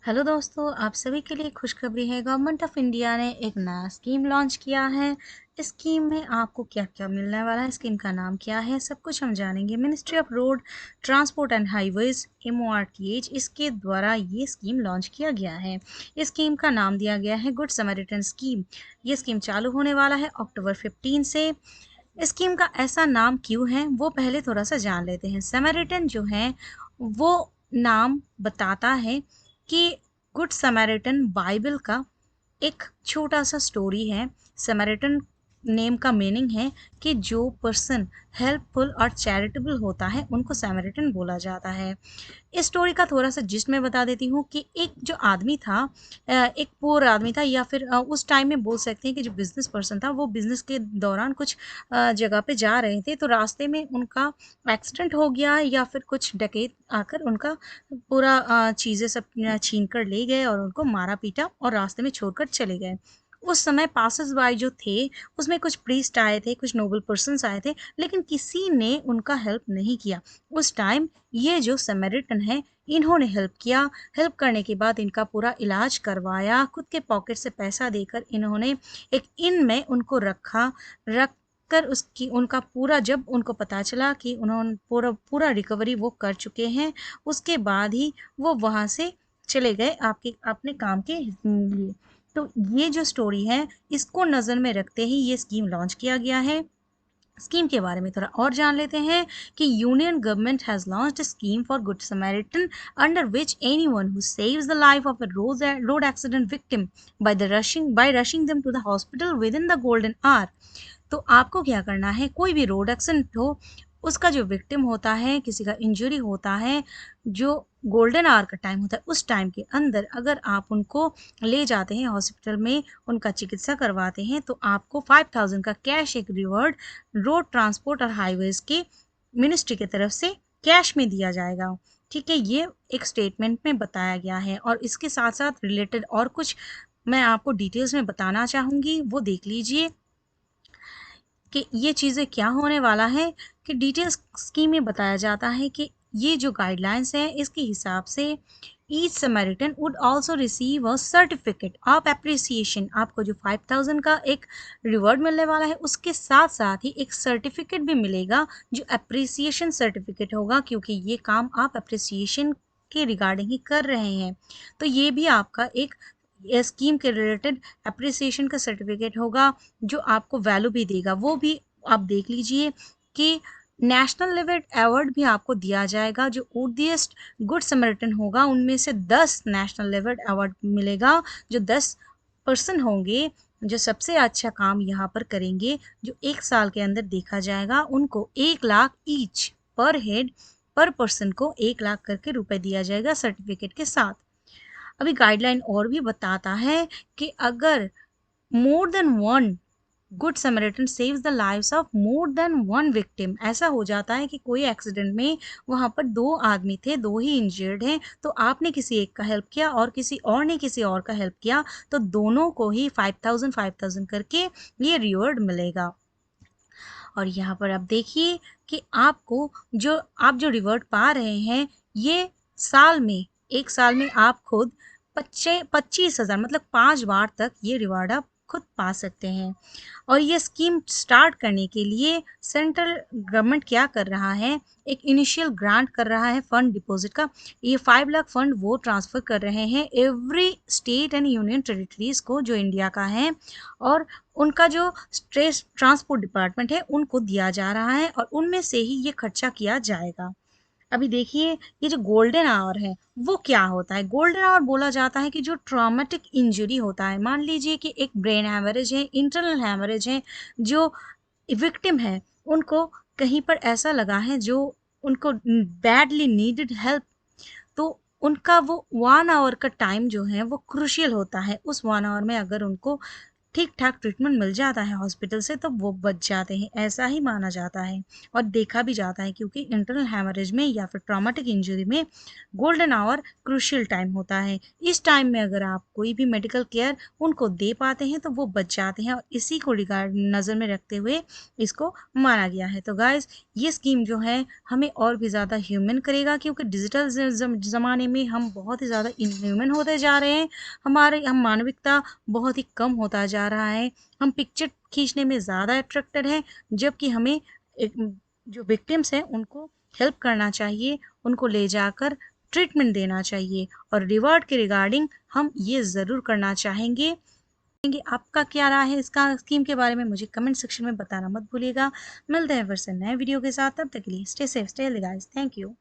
Hello दोस्तों, आप सभी के लिए खुशखबरी है। गवर्नमेंट ऑफ इंडिया ने एक नया स्कीम लॉन्च किया है। इस स्कीम में आपको क्या क्या मिलने वाला है, स्कीम का नाम क्या है, सब कुछ हम जानेंगे। Ministry of road transport and highways MORTH इसके द्वारा ये स्कीम लॉन्च किया गया है। इस स्कीम का नाम दिया गया है गुड समैरिटन स्कीम। ये स्कीम चालू होने वाला है अक्टूबर 15 से। स्कीम का ऐसा नाम क्यों है वो पहले थोड़ा सा जान लेते हैं। समैरिटन जो है वो नाम बताता है कि गुड समैरिटन बाइबल का एक छोटा सा स्टोरी है। समैरिटन नेम का मीनिंग है कि जो पर्सन हेल्पफुल और चैरिटेबल होता है उनको समैरिटन बोला जाता है। इस स्टोरी का थोड़ा सा जिस्ट मैं बता देती हूँ कि एक जो आदमी था, एक पुअर आदमी था, या फिर उस टाइम में बोल सकते हैं कि जो बिजनेस पर्सन था वो बिजनेस के दौरान कुछ जगह पे जा रहे थे, तो रास्ते में उनका एक्सीडेंट हो गया, या फिर कुछ डकैत आकर उनका पूरा चीज़ें सब छीन कर ले गए और उनको मारा पीटा और रास्ते में छोड़कर चले गए। उस समय पासर्स बाय जो थे उसमें कुछ प्रीस्ट आए थे, कुछ नोबल पर्सन्स आए थे, लेकिन किसी ने उनका हेल्प नहीं किया। उस टाइम ये जो समैरिटन है इन्होंने हेल्प किया। हेल्प करने के बाद इनका पूरा इलाज करवाया, खुद के पॉकेट से पैसा देकर इन्होंने एक इन में उनको रख कर उसकी उनका पूरा, जब उनको पता चला कि उन्होंने पूरा पूरा रिकवरी वो कर चुके हैं, उसके बाद ही वो वहाँ से चले गए आपके अपने काम के लिए। तो ये जो स्टोरी है इसको नज़र में रखते ही ये स्कीम लॉन्च किया गया है। स्कीम के बारे में थोड़ा और जान लेते हैं कि union government has launched a scheme for good Samaritan under which anyone who saves the life of a road accident victim by rushing them to the hospital within the golden hour. तो आपको क्या करना है, कोई भी road accident हो, उसका जो विक्टिम होता है, किसी का इंजरी होता है, जो गोल्डन आवर का टाइम होता है उस टाइम के अंदर अगर आप उनको ले जाते हैं हॉस्पिटल में, उनका चिकित्सा करवाते हैं, तो आपको 5000 का कैश एक रिवॉर्ड रोड ट्रांसपोर्ट और हाईवेज की मिनिस्ट्री की तरफ से कैश में दिया जाएगा। ठीक है, ये एक स्टेटमेंट में बताया गया है। और इसके साथ साथ रिलेटेड और कुछ मैं आपको डिटेल्स में बताना चाहूँगी, वो देख लीजिए कि ये चीज़ें क्या होने वाला है। कि डिटेल्स स्कीम में बताया जाता है कि ये जो गाइडलाइंस है इसके हिसाब से each Samaritan would also receive a certificate of appreciation. आपको जो 5000 का एक रिवॉर्ड मिलने वाला है उसके साथ साथ ही एक सर्टिफिकेट भी मिलेगा, जो एप्रिसिएशन सर्टिफिकेट होगा, क्योंकि ये काम आप एप्रिसिएशन के रिगार्डिंग ही कर रहे हैं। तो ये भी आपका एक स्कीम के रिलेटेड एप्रिसिएशन का सर्टिफिकेट होगा, जो आपको वैल्यू भी देगा। वो भी आप देख लीजिए कि नेशनल लेवल अवार्ड भी आपको दिया जाएगा। जो ओडीएस्ट गुड समैरिटन होगा उनमें से 10 नेशनल लेवल अवार्ड मिलेगा। जो 10 पर्सन होंगे जो सबसे अच्छा काम यहाँ पर करेंगे, जो एक साल के अंदर देखा जाएगा, उनको 1 लाख ईच पर हेड पर पर्सन को 1 लाख करके रुपए दिया जाएगा सर्टिफिकेट के साथ। अभी गाइडलाइन और भी बताता है कि अगर more than one good Samaritan saves the lives of more than one victim, ऐसा हो जाता है कि कोई एक्सीडेंट में वहां पर 2 आदमी थे, 2 ही इंजर्ड हैं, तो आपने किसी एक का हेल्प किया और किसी और ने किसी और का हेल्प किया, तो दोनों को ही 5000 करके ये रिवॉर्ड मिलेगा। और यहाँ पर आप देखिए कि आपको जो रिवॉर्ड पा रहे हैं, ये साल में, एक साल में आप खुद 25,000 मतलब 5 बार तक ये रिवॉर्ड आप खुद पा सकते हैं। और ये स्कीम स्टार्ट करने के लिए सेंट्रल गवर्नमेंट क्या कर रहा है, एक इनिशियल ग्रांट कर रहा है फंड डिपॉजिट का। ये 5 लाख फंड वो ट्रांसफर कर रहे हैं every state and union territories को जो इंडिया का है, और उनका जो स्ट्रेस ट्रांसपोर्ट डिपार्टमेंट है उनको दिया जा रहा है, और उनमें से ही ये खर्चा किया जाएगा। अभी देखिए, ये जो गोल्डन आवर है वो क्या होता है। गोल्डन आवर बोला जाता है कि जो ट्रॉमेटिक इंजरी होता है, मान लीजिए कि एक ब्रेन हैमरेज है, इंटरनल हैमरेज है, जो विक्टिम है उनको कहीं पर ऐसा लगा है जो उनको बैडली नीडेड हेल्प, तो उनका वो 1 आवर का टाइम जो है वो क्रूशियल होता है। उस 1 आवर में अगर उनको ठीक ठाक ट्रीटमेंट मिल जाता है हॉस्पिटल से तो वो बच जाते हैं, ऐसा ही माना जाता है और देखा भी जाता है, क्योंकि इंटरनल हेमरेज में या फिर ट्रॉमेटिक इंजरी में गोल्डन आवर क्रूशियल टाइम होता है। इस टाइम में अगर आप कोई भी मेडिकल केयर उनको दे पाते हैं तो वो बच जाते हैं, और इसी को रिगार्ड नज़र में रखते हुए इसको माना गया है। तो गाइज ये स्कीम जो है हमें और भी ज़्यादा ह्यूमन करेगा, क्योंकि डिजिटल ज़माने में हम बहुत ही ज़्यादा इनह्यूमन होते जा रहे हैं। हम मानविकता बहुत ही कम होता जा रहा है। हम पिक्चर खींचने में ज़्यादा अट्रैक्टेड हैं, जबकि हमें एक जो विक्टिम्स हैं उनको हेल्प करना चाहिए, उनको ले जाकर ट्रीटमेंट देना चाहिए, और रिवॉर्ड के रिगार्डिंग हम ये ज़रूर करना चाहेंगे। आपका क्या राय है इसका स्कीम के बारे में, मुझे कमेंट सेक्शन में बताना मत भूलिएगा। मिलते हैं फिर से नए वीडियो के साथ, तब तक के लिए stay safe, stay healthy guys. Thank you.